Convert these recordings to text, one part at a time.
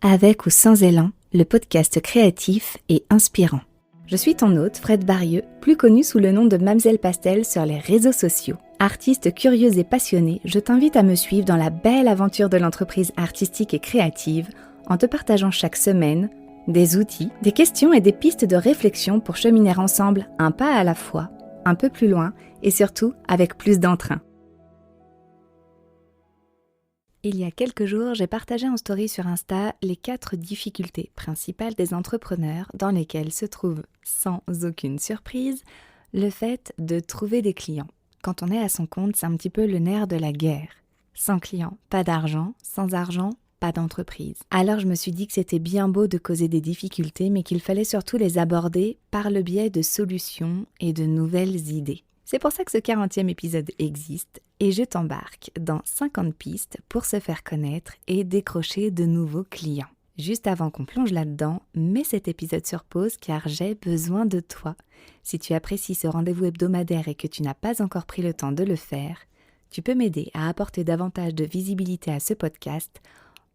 Avec ou sans élan, le podcast créatif et inspirant. Je suis ton hôte, Fred Barieux, plus connu sous le nom de Mamzelle Pastel sur les réseaux sociaux. Artiste curieuse et passionnée, je t'invite à me suivre dans la belle aventure de l'entreprise artistique et créative en te partageant chaque semaine des outils, des questions et des pistes de réflexion pour cheminer ensemble un pas à la fois, un peu plus loin et surtout avec plus d'entrain. Il y a quelques jours, j'ai partagé en story sur Insta les 4 difficultés principales des entrepreneurs dans lesquelles se trouve, sans aucune surprise, le fait de trouver des clients. Quand on est à son compte, c'est un petit peu le nerf de la guerre. Sans clients, pas d'argent, sans argent, pas d'entreprise. Alors je me suis dit que c'était bien beau de causer des difficultés, mais qu'il fallait surtout les aborder par le biais de solutions et de nouvelles idées. C'est pour ça que ce 40e épisode existe et je t'embarque dans 50 pistes pour se faire connaître et décrocher de nouveaux clients. Juste avant qu'on plonge là-dedans, mets cet épisode sur pause car j'ai besoin de toi. Si tu apprécies ce rendez-vous hebdomadaire et que tu n'as pas encore pris le temps de le faire, tu peux m'aider à apporter davantage de visibilité à ce podcast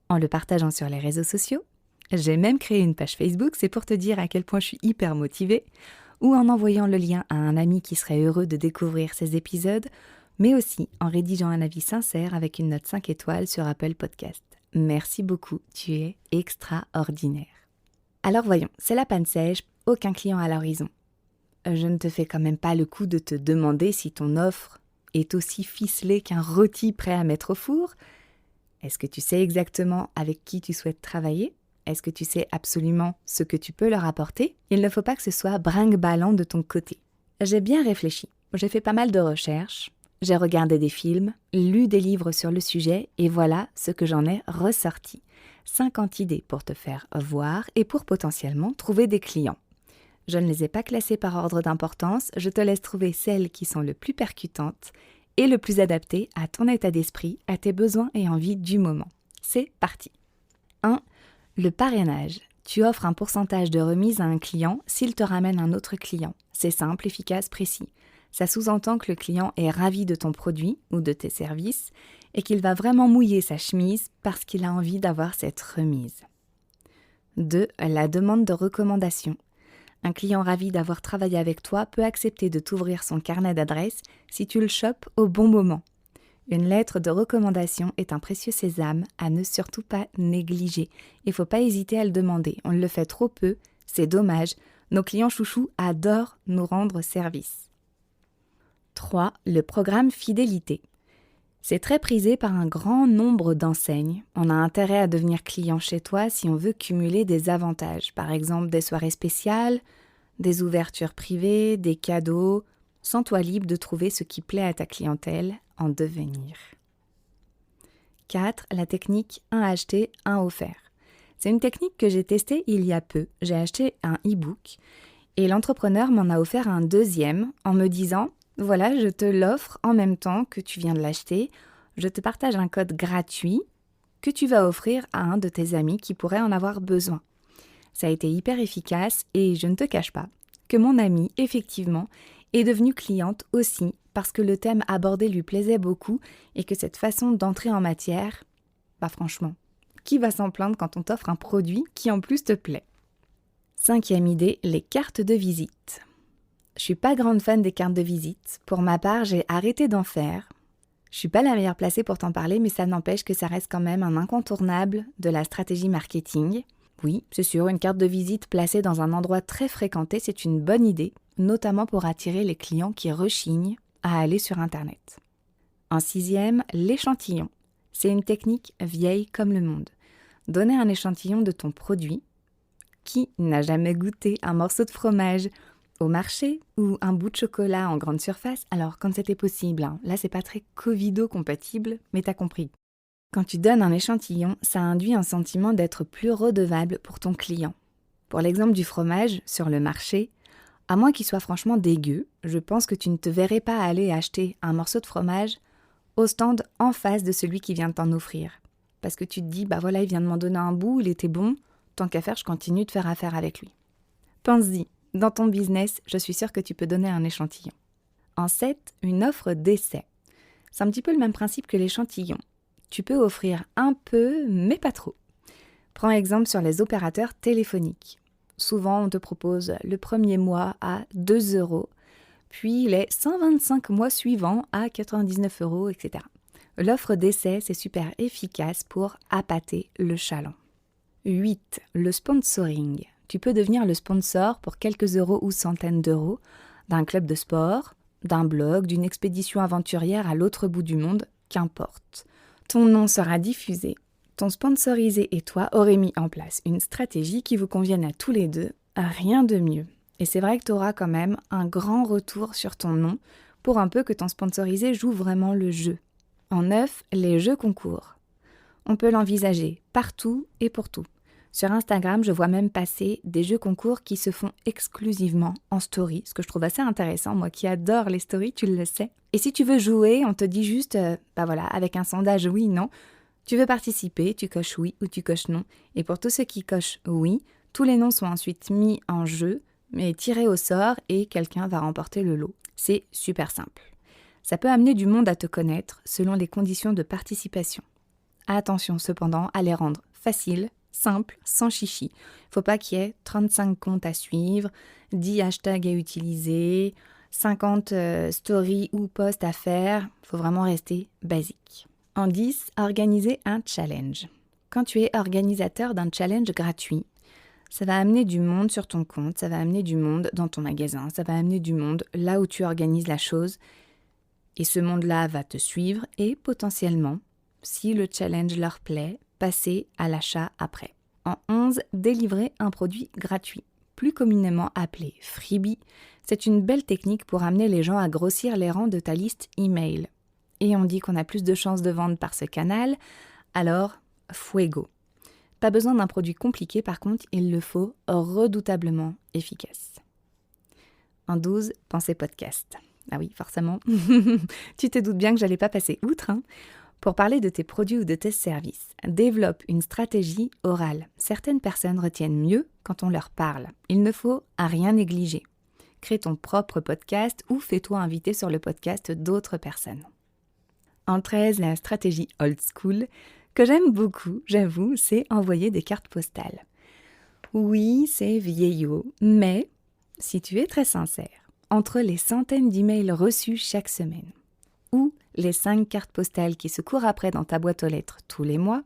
en le partageant sur les réseaux sociaux. J'ai même créé une page Facebook, c'est pour te dire à quel point je suis hyper motivée, ou en envoyant le lien à un ami qui serait heureux de découvrir ces épisodes, mais aussi en rédigeant un avis sincère avec une note 5 étoiles sur Apple Podcast. Merci beaucoup, tu es extraordinaire. Alors voyons, c'est la panne sèche, aucun client à l'horizon. Je ne te fais quand même pas le coup de te demander si ton offre est aussi ficelée qu'un rôti prêt à mettre au four. Est-ce que tu sais exactement avec qui tu souhaites travailler ? Est-ce que tu sais absolument ce que tu peux leur apporter ? Il ne faut pas que ce soit brinque-ballant de ton côté. J'ai bien réfléchi. J'ai fait pas mal de recherches. J'ai regardé des films, lu des livres sur le sujet et voilà ce que j'en ai ressorti. 50 idées pour te faire voir et pour potentiellement trouver des clients. Je ne les ai pas classées par ordre d'importance. Je te laisse trouver celles qui sont le plus percutantes et le plus adaptées à ton état d'esprit, à tes besoins et envies du moment. C'est parti. 1. Le parrainage. Tu offres un pourcentage de remise à un client s'il te ramène un autre client. C'est simple, efficace, précis. Ça sous-entend que le client est ravi de ton produit ou de tes services et qu'il va vraiment mouiller sa chemise parce qu'il a envie d'avoir cette remise. 2. La demande de recommandation. Un client ravi d'avoir travaillé avec toi peut accepter de t'ouvrir son carnet d'adresses si tu le chopes au bon moment. Une lettre de recommandation est un précieux sésame à ne surtout pas négliger. Il ne faut pas hésiter à le demander. On le fait trop peu, c'est dommage. Nos clients chouchous adorent nous rendre service. 3. Le programme fidélité. C'est très prisé par un grand nombre d'enseignes. On a intérêt à devenir client chez toi si on veut cumuler des avantages. Par exemple, des soirées spéciales, des ouvertures privées, des cadeaux. Sens-toi libre de trouver ce qui plaît à ta clientèle en devenir. 4. La technique 1 acheté, 1 offert. C'est une technique que j'ai testée il y a peu. J'ai acheté un e-book et l'entrepreneur m'en a offert un deuxième en me disant « Voilà, je te l'offre en même temps que tu viens de l'acheter. Je te partage un code gratuit que tu vas offrir à un de tes amis qui pourrait en avoir besoin. » Ça a été hyper efficace et je ne te cache pas que mon amie, effectivement, est devenue cliente aussi parce que le thème abordé lui plaisait beaucoup et que cette façon d'entrer en matière, franchement, qui va s'en plaindre quand on t'offre un produit qui en plus te plaît ? 5e idée, les cartes de visite. Je suis pas grande fan des cartes de visite. Pour ma part, j'ai arrêté d'en faire. Je suis pas la meilleure placée pour t'en parler, mais ça n'empêche que ça reste quand même un incontournable de la stratégie marketing. Oui, c'est sûr, une carte de visite placée dans un endroit très fréquenté, c'est une bonne idée, notamment pour attirer les clients qui rechignent à aller sur Internet. En 6e, l'échantillon. C'est une technique vieille comme le monde. Donner un échantillon de ton produit. Qui n'a jamais goûté un morceau de fromage au marché ou un bout de chocolat en grande surface? Alors, quand c'était possible, là c'est pas très covido-compatible, mais t'as compris. Quand tu donnes un échantillon, ça induit un sentiment d'être plus redevable pour ton client. Pour l'exemple du fromage, sur le marché, à moins qu'il soit franchement dégueu, je pense que tu ne te verrais pas aller acheter un morceau de fromage au stand en face de celui qui vient de t'en offrir. Parce que tu te dis, voilà, il vient de m'en donner un bout, il était bon, tant qu'à faire, je continue de faire affaire avec lui. Pense-y, dans ton business, je suis sûre que tu peux donner un échantillon. En 7, une offre d'essai. C'est un petit peu le même principe que l'échantillon. Tu peux offrir un peu, mais pas trop. Prends exemple sur les opérateurs téléphoniques. Souvent, on te propose le premier mois à 2 €, puis les 125 mois suivants à 99 €, etc. L'offre d'essai, c'est super efficace pour appâter le chaland. 8. Le sponsoring. Tu peux devenir le sponsor pour quelques euros ou centaines d'euros d'un club de sport, d'un blog, d'une expédition aventurière à l'autre bout du monde, qu'importe. Ton nom sera diffusé. Ton sponsorisé et toi aurez mis en place une stratégie qui vous convienne à tous les deux, rien de mieux. Et c'est vrai que tu auras quand même un grand retour sur ton nom pour un peu que ton sponsorisé joue vraiment le jeu. En 9, les jeux concours. On peut l'envisager partout et pour tout. Sur Instagram, je vois même passer des jeux concours qui se font exclusivement en story, ce que je trouve assez intéressant, moi qui adore les stories, tu le sais. Et si tu veux jouer, on te dit juste, avec un sondage oui, non. Tu veux participer, tu coches oui ou tu coches non. Et pour tous ceux qui cochent oui, tous les noms sont ensuite mis en jeu, mais tirés au sort et quelqu'un va remporter le lot. C'est super simple. Ça peut amener du monde à te connaître selon les conditions de participation. Attention cependant à les rendre faciles, simples, sans chichi. Faut pas qu'il y ait 35 comptes à suivre, 10 hashtags à utiliser, 50 stories ou posts à faire. Faut vraiment rester basique. En 10, organiser un challenge. Quand tu es organisateur d'un challenge gratuit, ça va amener du monde sur ton compte, ça va amener du monde dans ton magasin, ça va amener du monde là où tu organises la chose. Et ce monde-là va te suivre et potentiellement, si le challenge leur plaît, passer à l'achat après. En 11, délivrer un produit gratuit, plus communément appelé freebie. C'est une belle technique pour amener les gens à grossir les rangs de ta liste email. Et on dit qu'on a plus de chances de vendre par ce canal, alors fuego. Pas besoin d'un produit compliqué, par contre, il le faut redoutablement efficace. En 12, pensez podcast. Ah oui, forcément. Tu te doutes bien que j'allais pas passer outre, hein. Pour parler de tes produits ou de tes services, développe une stratégie orale. Certaines personnes retiennent mieux quand on leur parle. Il ne faut à rien négliger. Crée ton propre podcast ou fais-toi inviter sur le podcast d'autres personnes. En 13, la stratégie old school, que j'aime beaucoup, j'avoue, c'est envoyer des cartes postales. Oui, c'est vieillot, mais si tu es très sincère, entre les centaines d'emails reçus chaque semaine, ou les 5 cartes postales qui se courent après dans ta boîte aux lettres tous les mois,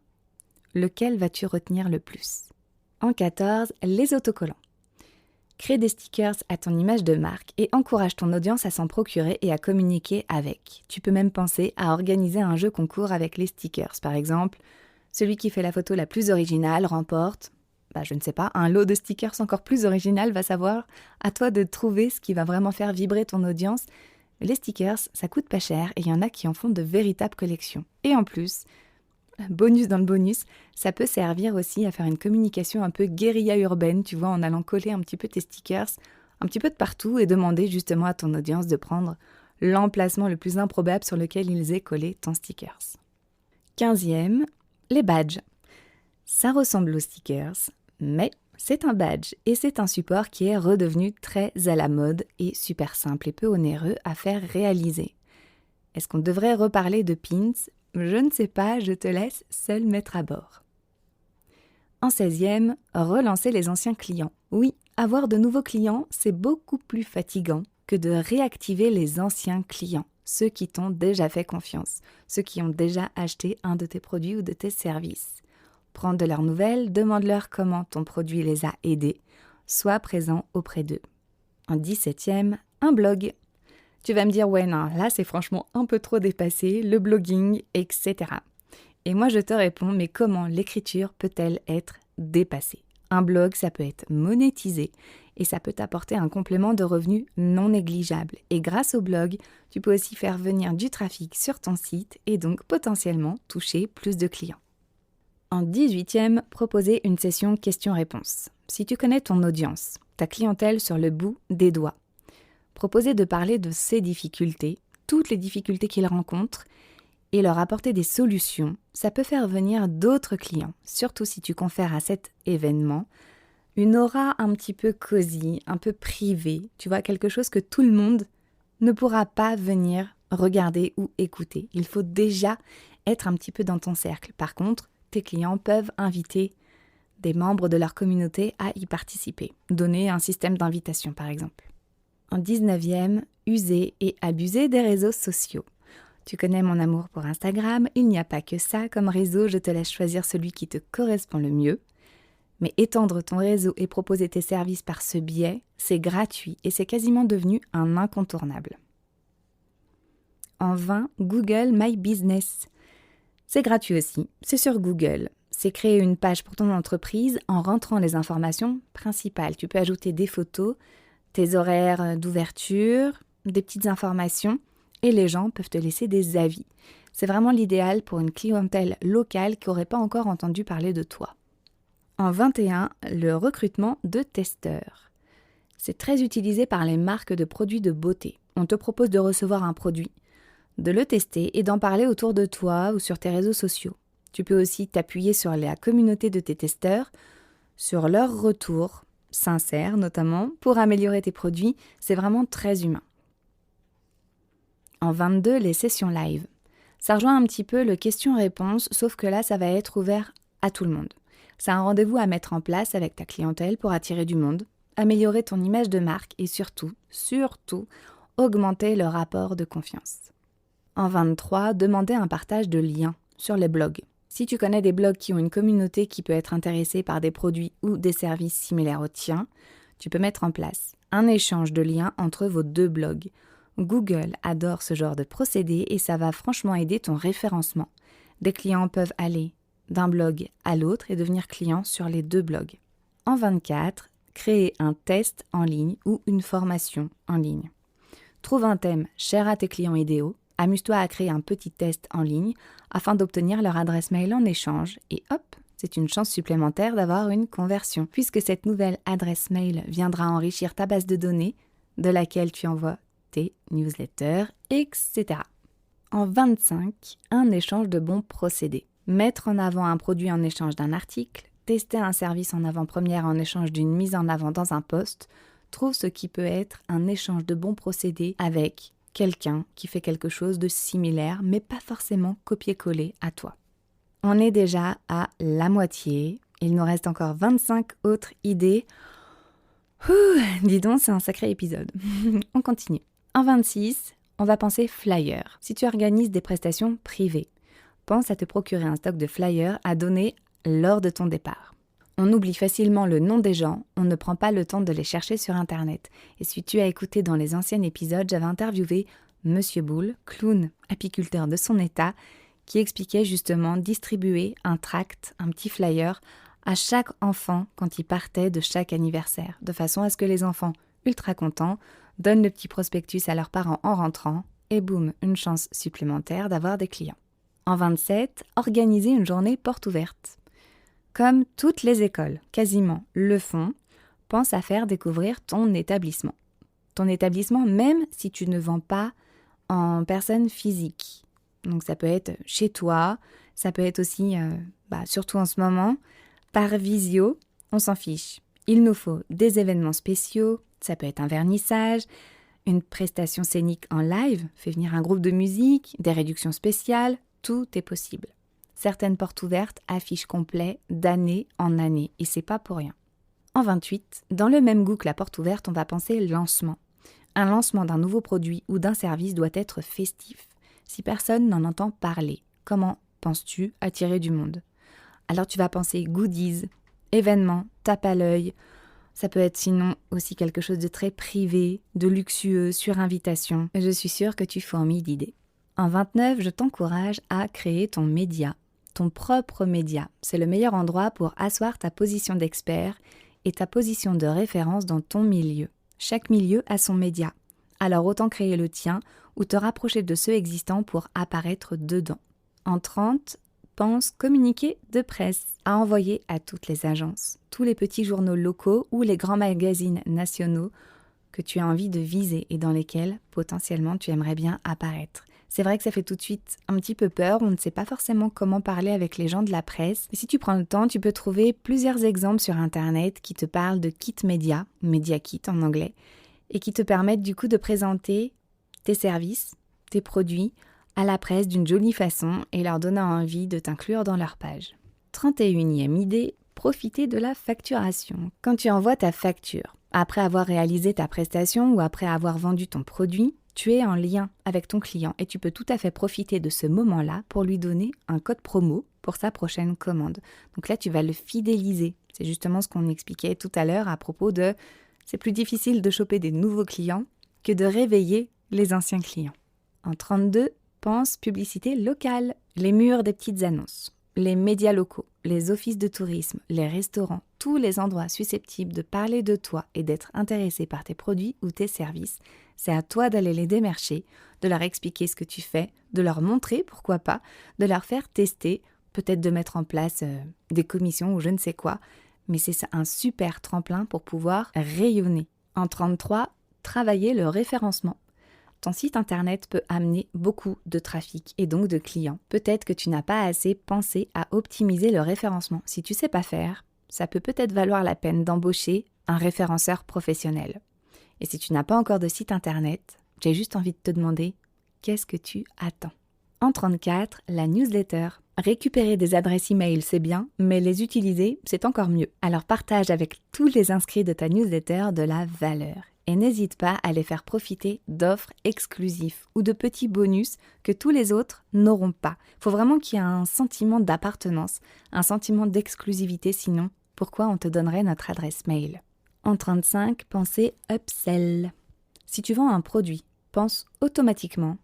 lequel vas-tu retenir le plus ? En 14, les autocollants. Crée des stickers à ton image de marque et encourage ton audience à s'en procurer et à communiquer avec. Tu peux même penser à organiser un jeu concours avec les stickers. Par exemple, celui qui fait la photo la plus originale remporte, un lot de stickers encore plus original, va savoir. À toi de trouver ce qui va vraiment faire vibrer ton audience. Les stickers, ça coûte pas cher et il y en a qui en font de véritables collections. Et en plus, bonus dans le bonus, ça peut servir aussi à faire une communication un peu guérilla urbaine, tu vois, en allant coller un petit peu tes stickers, un petit peu de partout et demander justement à ton audience de prendre l'emplacement le plus improbable sur lequel ils aient collé ton stickers. 15e, les badges. Ça ressemble aux stickers, mais c'est un badge et c'est un support qui est redevenu très à la mode et super simple et peu onéreux à faire réaliser. Est-ce qu'on devrait reparler de pins ? Je ne sais pas, je te laisse seul mettre à bord. En 16e, relancer les anciens clients. Oui, avoir de nouveaux clients, c'est beaucoup plus fatigant que de réactiver les anciens clients, ceux qui t'ont déjà fait confiance, ceux qui ont déjà acheté un de tes produits ou de tes services. Prends de leurs nouvelles, demande-leur comment ton produit les a aidés, sois présent auprès d'eux. En 17e, un blog. Tu vas me dire, ouais, non, là c'est franchement un peu trop dépassé, le blogging, etc. Et moi je te réponds, mais comment l'écriture peut-elle être dépassée ? Un blog, ça peut être monétisé et ça peut t'apporter un complément de revenus non négligeable. Et grâce au blog, tu peux aussi faire venir du trafic sur ton site et donc potentiellement toucher plus de clients. En 18e, proposer une session questions-réponses. Si tu connais ton audience, ta clientèle sur le bout des doigts, proposer de parler de ses difficultés, toutes les difficultés qu'ils rencontrent, et leur apporter des solutions, ça peut faire venir d'autres clients, surtout si tu confères à cet événement une aura un petit peu cosy, un peu privée, tu vois, quelque chose que tout le monde ne pourra pas venir regarder ou écouter. Il faut déjà être un petit peu dans ton cercle. Par contre, tes clients peuvent inviter des membres de leur communauté à y participer. Donner un système d'invitation par exemple. En 19e, user et abuser des réseaux sociaux. Tu connais mon amour pour Instagram, il n'y a pas que ça comme réseau, je te laisse choisir celui qui te correspond le mieux. Mais étendre ton réseau et proposer tes services par ce biais, c'est gratuit et c'est quasiment devenu un incontournable. En 20, Google My Business. C'est gratuit aussi, c'est sur Google. C'est créer une page pour ton entreprise en rentrant les informations principales. Tu peux ajouter des photos, tes horaires d'ouverture, des petites informations et les gens peuvent te laisser des avis. C'est vraiment l'idéal pour une clientèle locale qui n'aurait pas encore entendu parler de toi. En 21, le recrutement de testeurs. C'est très utilisé par les marques de produits de beauté. On te propose de recevoir un produit, de le tester et d'en parler autour de toi ou sur tes réseaux sociaux. Tu peux aussi t'appuyer sur la communauté de tes testeurs, sur leurs retours, sincères notamment, pour améliorer tes produits. C'est vraiment très humain. En 22, les sessions live. Ça rejoint un petit peu le question-réponse, sauf que là, ça va être ouvert à tout le monde. C'est un rendez-vous à mettre en place avec ta clientèle pour attirer du monde, améliorer ton image de marque et surtout, augmenter le rapport de confiance. En 23, demander un partage de liens sur les blogs. Si tu connais des blogs qui ont une communauté qui peut être intéressée par des produits ou des services similaires aux tiens, tu peux mettre en place un échange de liens entre vos deux blogs. Google adore ce genre de procédé et ça va franchement aider ton référencement. Des clients peuvent aller d'un blog à l'autre et devenir clients sur les deux blogs. En 24, créer un test en ligne ou une formation en ligne. Trouve un thème cher à tes clients idéaux, amuse-toi à créer un petit test en ligne afin d'obtenir leur adresse mail en échange et hop, c'est une chance supplémentaire d'avoir une conversion puisque cette nouvelle adresse mail viendra enrichir ta base de données de laquelle tu envoies tes newsletters, etc. En 25, un échange de bons procédés. Mettre en avant un produit en échange d'un article, tester un service en avant-première en échange d'une mise en avant dans un post, trouve ce qui peut être un échange de bons procédés avec quelqu'un qui fait quelque chose de similaire, mais pas forcément copier-coller à toi. On est déjà à la moitié, il nous reste encore 25 autres idées. Dis donc, c'est un sacré épisode. On continue. En 26, on va penser flyer. Si tu organises des prestations privées, pense à te procurer un stock de flyers à donner lors de ton départ. On oublie facilement le nom des gens, on ne prend pas le temps de les chercher sur Internet. Et si tu as écouté dans les anciens épisodes, j'avais interviewé Monsieur Boule, clown apiculteur de son état, qui expliquait justement distribuer un tract, un petit flyer, à chaque enfant quand il partait de chaque anniversaire, de façon à ce que les enfants, ultra contents, donnent le petit prospectus à leurs parents en rentrant, et boum, une chance supplémentaire d'avoir des clients. En 27, organiser une journée porte ouverte. Comme toutes les écoles, quasiment, le font, pense à faire découvrir ton établissement. Ton établissement, même si tu ne vends pas en personne physique. Donc ça peut être chez toi, ça peut être aussi, surtout en ce moment, par visio, on s'en fiche. Il nous faut des événements spéciaux, ça peut être un vernissage, une prestation scénique en live, fais venir un groupe de musique, des réductions spéciales, tout est possible. Certaines portes ouvertes affichent complet d'année en année, et c'est pas pour rien. En 28, dans le même goût que la porte ouverte, on va penser lancement. Un lancement d'un nouveau produit ou d'un service doit être festif. Si personne n'en entend parler, comment penses-tu attirer du monde ? Alors tu vas penser goodies, événements, tape à l'œil. Ça peut être sinon aussi quelque chose de très privé, de luxueux, sur invitation. Je suis sûre que tu fourmilles d'idées. En 29, je t'encourage à créer ton média, ton propre média. C'est le meilleur endroit pour asseoir ta position d'expert et ta position de référence dans ton milieu. Chaque milieu a son média. Alors autant créer le tien ou te rapprocher de ceux existants pour apparaître dedans. En 30, pense communiqué de presse à envoyer à toutes les agences, tous les petits journaux locaux ou les grands magazines nationaux que tu as envie de viser et dans lesquels potentiellement tu aimerais bien apparaître. C'est vrai que ça fait tout de suite un petit peu peur, on ne sait pas forcément comment parler avec les gens de la presse. Mais si tu prends le temps, tu peux trouver plusieurs exemples sur Internet qui te parlent de kit média, Media Kit en anglais, et qui te permettent du coup de présenter tes services, tes produits à la presse d'une jolie façon et leur donnant envie de t'inclure dans leur page. 31e idée, profiter de la facturation. Quand tu envoies ta facture, après avoir réalisé ta prestation ou après avoir vendu ton produit, tu es en lien avec ton client et tu peux tout à fait profiter de ce moment-là pour lui donner un code promo pour sa prochaine commande. Donc là, tu vas le fidéliser. C'est justement ce qu'on expliquait tout à l'heure à propos de c'est plus difficile de choper des nouveaux clients que de réveiller les anciens clients. En 32, pense publicité locale, les murs des petites annonces, les médias locaux, les offices de tourisme, les restaurants, tous les endroits susceptibles de parler de toi et d'être intéressés par tes produits ou tes services. C'est à toi d'aller les démarcher, de leur expliquer ce que tu fais, de leur montrer, pourquoi pas, de leur faire tester, peut-être de mettre en place des commissions ou je ne sais quoi. Mais c'est un super tremplin pour pouvoir rayonner. En 33, travailler le référencement. Ton site internet peut amener beaucoup de trafic et donc de clients. Peut-être que tu n'as pas assez pensé à optimiser le référencement. Si tu ne sais pas faire, ça peut peut-être valoir la peine d'embaucher un référenceur professionnel. Et si tu n'as pas encore de site internet, j'ai juste envie de te demander, qu'est-ce que tu attends ? En 34, la newsletter. Récupérer des adresses e-mail, c'est bien, mais les utiliser, c'est encore mieux. Alors partage avec tous les inscrits de ta newsletter de la valeur. Et n'hésite pas à les faire profiter d'offres exclusives ou de petits bonus que tous les autres n'auront pas. Il faut vraiment qu'il y ait un sentiment d'appartenance, un sentiment d'exclusivité, sinon pourquoi on te donnerait notre adresse mail ? En 35, pensez upsell. Si tu vends un produit, pense automatiquement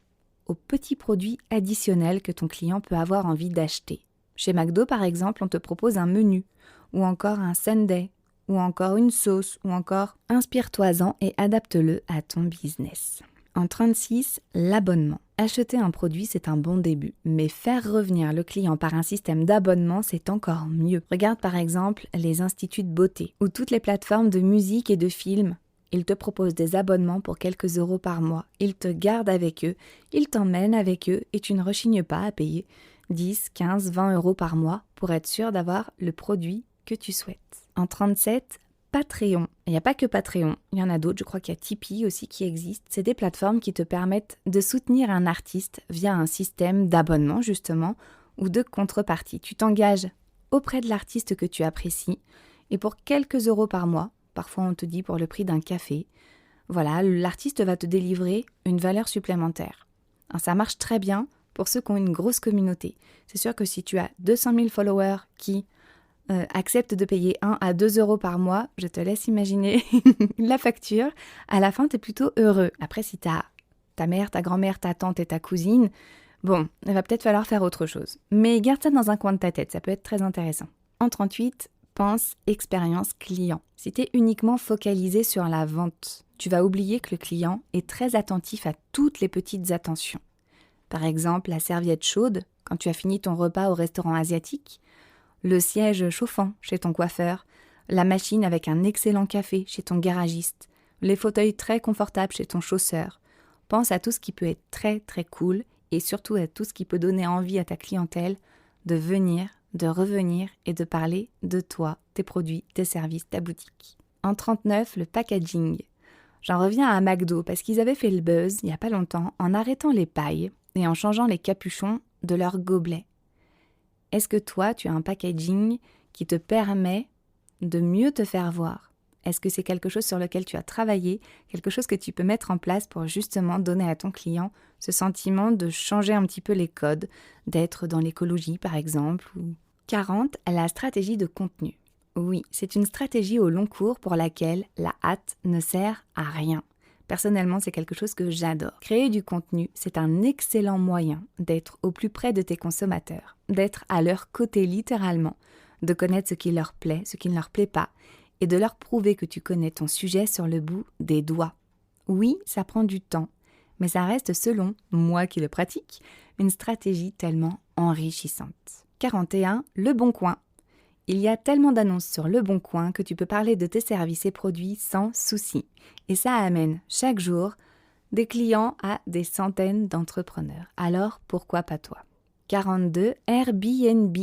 aux petits produits additionnels que ton client peut avoir envie d'acheter. Chez McDo, par exemple, on te propose un menu, ou encore un sundae, ou encore une sauce, ou encore inspire-toi-en et adapte-le à ton business. En 36, l'abonnement. Acheter un produit, c'est un bon début, mais faire revenir le client par un système d'abonnement, c'est encore mieux. Regarde par exemple les instituts de beauté, ou toutes les plateformes de musique et de films. Ils te proposent des abonnements pour quelques euros par mois. Ils te gardent avec eux, ils t'emmènent avec eux et tu ne rechignes pas à payer 10, 15, 20 euros par mois pour être sûr d'avoir le produit que tu souhaites. En 37, Patreon. Il n'y a pas que Patreon, il y en a d'autres. Je crois qu'il y a Tipeee aussi qui existe. C'est des plateformes qui te permettent de soutenir un artiste via un système d'abonnement justement ou de contrepartie. Tu t'engages auprès de l'artiste que tu apprécies et pour quelques euros par mois, parfois on te dit pour le prix d'un café, voilà, l'artiste va te délivrer une valeur supplémentaire. Alors, ça marche très bien pour ceux qui ont une grosse communauté. C'est sûr que si tu as 200 000 followers qui acceptent de payer 1 à 2 euros par mois, je te laisse imaginer la facture. À la fin, tu es plutôt heureux. Après, si tu as ta mère, ta grand-mère, ta tante et ta cousine, bon, il va peut-être falloir faire autre chose. Mais garde ça dans un coin de ta tête, ça peut être très intéressant. En 38, pense expérience client. Si tu es uniquement focalisé sur la vente, tu vas oublier que le client est très attentif à toutes les petites attentions. Par exemple, la serviette chaude quand tu as fini ton repas au restaurant asiatique, le siège chauffant chez ton coiffeur, la machine avec un excellent café chez ton garagiste, les fauteuils très confortables chez ton chausseur. Pense à tout ce qui peut être très très cool et surtout à tout ce qui peut donner envie à ta clientèle de venir, de revenir et de parler de toi, tes produits, tes services, ta boutique. En 39, le packaging. J'en reviens à McDo parce qu'ils avaient fait le buzz il n'y a pas longtemps en arrêtant les pailles et en changeant les capuchons de leurs gobelets. Est-ce que toi, tu as un packaging qui te permet de mieux te faire voir ? Est-ce que c'est quelque chose sur lequel tu as travaillé, quelque chose que tu peux mettre en place pour justement donner à ton client ce sentiment de changer un petit peu les codes, d'être dans l'écologie par exemple ou... 40, la stratégie de contenu. Oui, c'est une stratégie au long cours pour laquelle la hâte ne sert à rien. Personnellement, c'est quelque chose que j'adore. Créer du contenu, c'est un excellent moyen d'être au plus près de tes consommateurs, d'être à leur côté littéralement, de connaître ce qui leur plaît, ce qui ne leur plaît pas, et de leur prouver que tu connais ton sujet sur le bout des doigts. Oui, ça prend du temps, mais ça reste, selon moi qui le pratique, une stratégie tellement enrichissante. 41, Le Bon Coin. Il y a tellement d'annonces sur Le Bon Coin que tu peux parler de tes services et produits sans souci. Et ça amène chaque jour des clients à des centaines d'entrepreneurs. Alors pourquoi pas toi ? 42, Airbnb.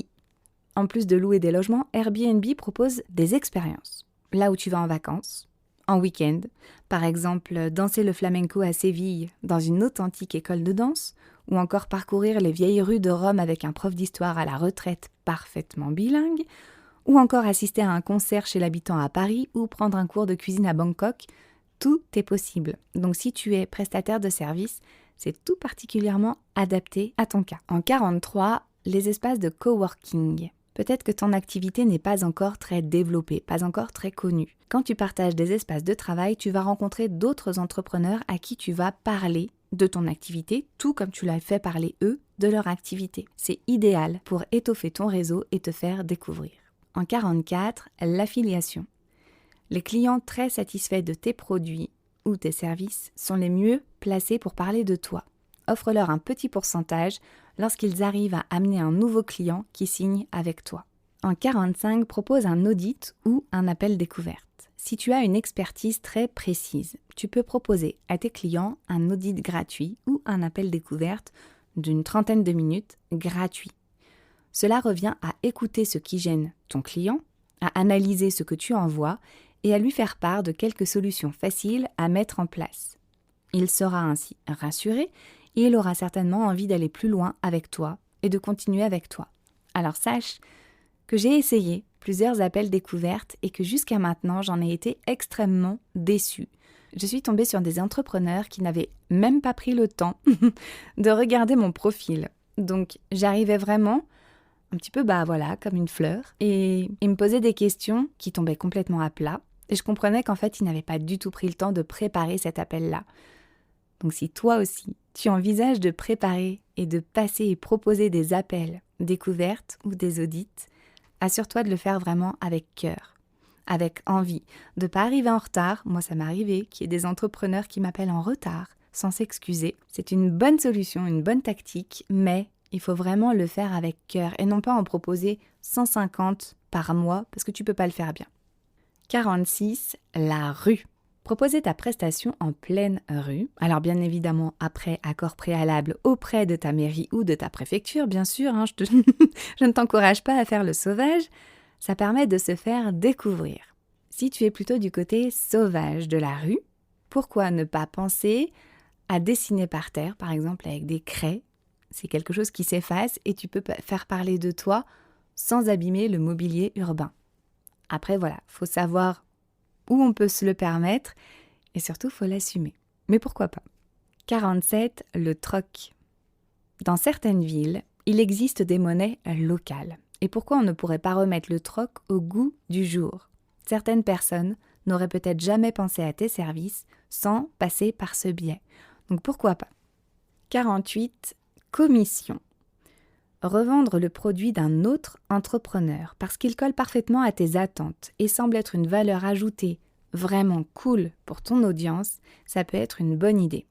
En plus de louer des logements, Airbnb propose des expériences. Là où tu vas en vacances, en week-end, par exemple danser le flamenco à Séville dans une authentique école de danse, ou encore parcourir les vieilles rues de Rome avec un prof d'histoire à la retraite parfaitement bilingue, ou encore assister à un concert chez l'habitant à Paris ou prendre un cours de cuisine à Bangkok. Tout est possible. Donc si tu es prestataire de service, c'est tout particulièrement adapté à ton cas. En 43, les espaces de coworking. Peut-être que ton activité n'est pas encore très développée, pas encore très connue. Quand tu partages des espaces de travail, tu vas rencontrer d'autres entrepreneurs à qui tu vas parler de ton activité, tout comme tu l'as fait parler eux de leur activité. C'est idéal pour étoffer ton réseau et te faire découvrir. En 44, l'affiliation. Les clients très satisfaits de tes produits ou tes services sont les mieux placés pour parler de toi. Offre-leur un petit pourcentage lorsqu'ils arrivent à amener un nouveau client qui signe avec toi. En 45, propose un audit ou un appel découverte. Si tu as une expertise très précise, tu peux proposer à tes clients un audit gratuit ou un appel découverte d'une 30aine de minutes gratuit. Cela revient à écouter ce qui gêne ton client, à analyser ce que tu envoies et à lui faire part de quelques solutions faciles à mettre en place. Il sera ainsi rassuré et il aura certainement envie d'aller plus loin avec toi et de continuer avec toi. Alors sache que j'ai essayé plusieurs appels découvertes et que jusqu'à maintenant, j'en ai été extrêmement déçue. Je suis tombée sur des entrepreneurs qui n'avaient même pas pris le temps de regarder mon profil. Donc j'arrivais vraiment un petit peu comme une fleur et ils me posaient des questions qui tombaient complètement à plat et je comprenais qu'en fait, ils n'avaient pas du tout pris le temps de préparer cet appel-là. Donc si toi aussi, tu envisages de préparer et de passer et proposer des appels, découvertes ou des audits, assure-toi de le faire vraiment avec cœur, avec envie, de ne pas arriver en retard. Moi, ça m'est arrivé qu'il y ait des entrepreneurs qui m'appellent en retard sans s'excuser. C'est une bonne solution, une bonne tactique, mais il faut vraiment le faire avec cœur et non pas en proposer 150 par mois parce que tu ne peux pas le faire bien. 46. La rue. Proposer ta prestation en pleine rue. Alors bien évidemment, après accord préalable auprès de ta mairie ou de ta préfecture, bien sûr, je ne t'encourage pas à faire le sauvage, ça permet de se faire découvrir. Si tu es plutôt du côté sauvage de la rue, pourquoi ne pas penser à dessiner par terre, par exemple avec des craies? C'est quelque chose qui s'efface et tu peux faire parler de toi sans abîmer le mobilier urbain. Après voilà, faut savoir où on peut se le permettre et surtout, faut l'assumer. Mais pourquoi pas? 47. Le troc. Dans certaines villes, il existe des monnaies locales. Et pourquoi on ne pourrait pas remettre le troc au goût du jour? Certaines personnes n'auraient peut-être jamais pensé à tes services sans passer par ce biais. Donc pourquoi pas? 48. Commission. Revendre le produit d'un autre entrepreneur parce qu'il colle parfaitement à tes attentes et semble être une valeur ajoutée vraiment cool pour ton audience, ça peut être une bonne idée.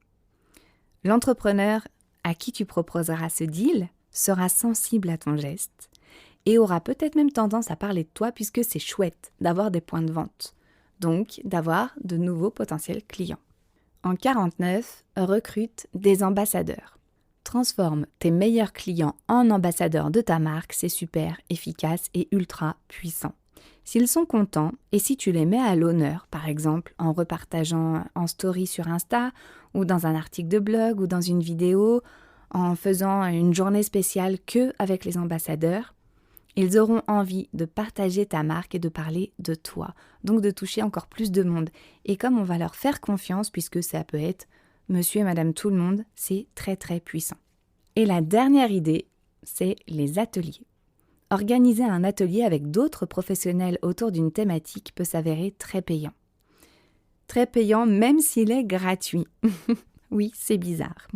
L'entrepreneur à qui tu proposeras ce deal sera sensible à ton geste et aura peut-être même tendance à parler de toi puisque c'est chouette d'avoir des points de vente, donc d'avoir de nouveaux potentiels clients. En 49, recrute des ambassadeurs. Transforme tes meilleurs clients en ambassadeurs de ta marque, c'est super efficace et ultra puissant. S'ils sont contents et si tu les mets à l'honneur, par exemple en repartageant en story sur Insta ou dans un article de blog ou dans une vidéo, en faisant une journée spéciale que avec les ambassadeurs, ils auront envie de partager ta marque et de parler de toi, donc de toucher encore plus de monde. Et comme on va leur faire confiance, puisque ça peut être monsieur et madame tout le monde, c'est très très puissant. Et la dernière idée, c'est les ateliers. Organiser un atelier avec d'autres professionnels autour d'une thématique peut s'avérer très payant. Très payant même s'il est gratuit. Oui, c'est bizarre.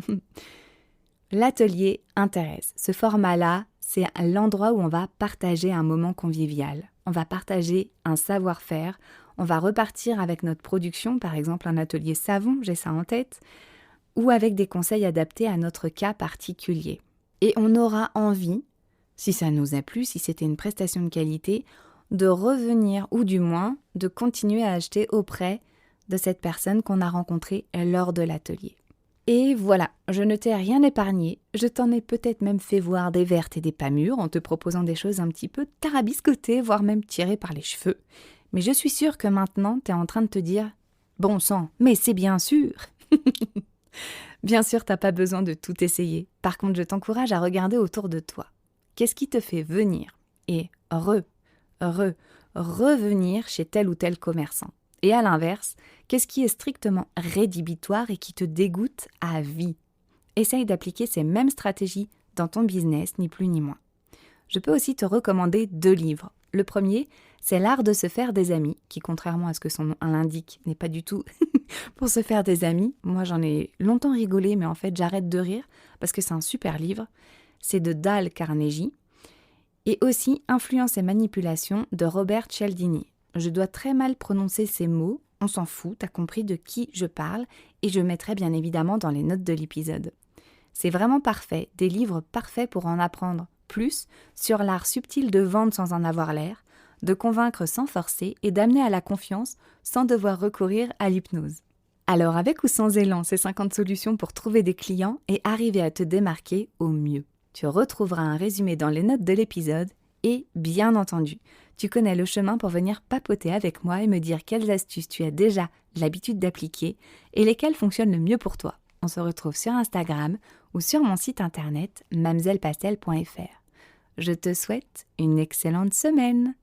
L'atelier intéresse. Ce format-là, c'est l'endroit où on va partager un moment convivial. On va partager un savoir-faire. On va repartir avec notre production, par exemple un atelier savon, j'ai ça en tête, ou avec des conseils adaptés à notre cas particulier. Et on aura envie, si ça nous a plu, si c'était une prestation de qualité, de revenir ou du moins de continuer à acheter auprès de cette personne qu'on a rencontrée lors de l'atelier. Et voilà, je ne t'ai rien épargné, je t'en ai peut-être même fait voir des vertes et des pas mûres en te proposant des choses un petit peu tarabiscotées, voire même tirées par les cheveux. Mais je suis sûre que maintenant, t'es en train de te dire « Bon sang, mais c'est bien sûr !» Bien sûr, t'as pas besoin de tout essayer. Par contre, je t'encourage à regarder autour de toi. Qu'est-ce qui te fait venir et revenir chez tel ou tel commerçant. Et à l'inverse, qu'est-ce qui est strictement rédhibitoire et qui te dégoûte à vie? Essaye d'appliquer ces mêmes stratégies dans ton business, ni plus ni moins. Je peux aussi te recommander 2 livres. Le premier, c'est L'art de se faire des amis, qui contrairement à ce que son nom l'indique, n'est pas du tout pour se faire des amis. Moi, j'en ai longtemps rigolé, mais en fait, j'arrête de rire parce que c'est un super livre. C'est de Dale Carnegie. Et aussi Influence et manipulation de Robert Cialdini. Je dois très mal prononcer ces mots, on s'en fout, t'as compris de qui je parle, et je mettrai bien évidemment dans les notes de l'épisode. C'est vraiment parfait, des livres parfaits pour en apprendre plus sur l'art subtil de vendre sans en avoir l'air, de convaincre sans forcer et d'amener à la confiance sans devoir recourir à l'hypnose. Alors avec ou sans élan, ces 50 solutions pour trouver des clients et arriver à te démarquer au mieux. Tu retrouveras un résumé dans les notes de l'épisode et, bien entendu, tu connais le chemin pour venir papoter avec moi et me dire quelles astuces tu as déjà l'habitude d'appliquer et lesquelles fonctionnent le mieux pour toi. On se retrouve sur Instagram ou sur mon site internet mamzellepastel.fr. Je te souhaite une excellente semaine.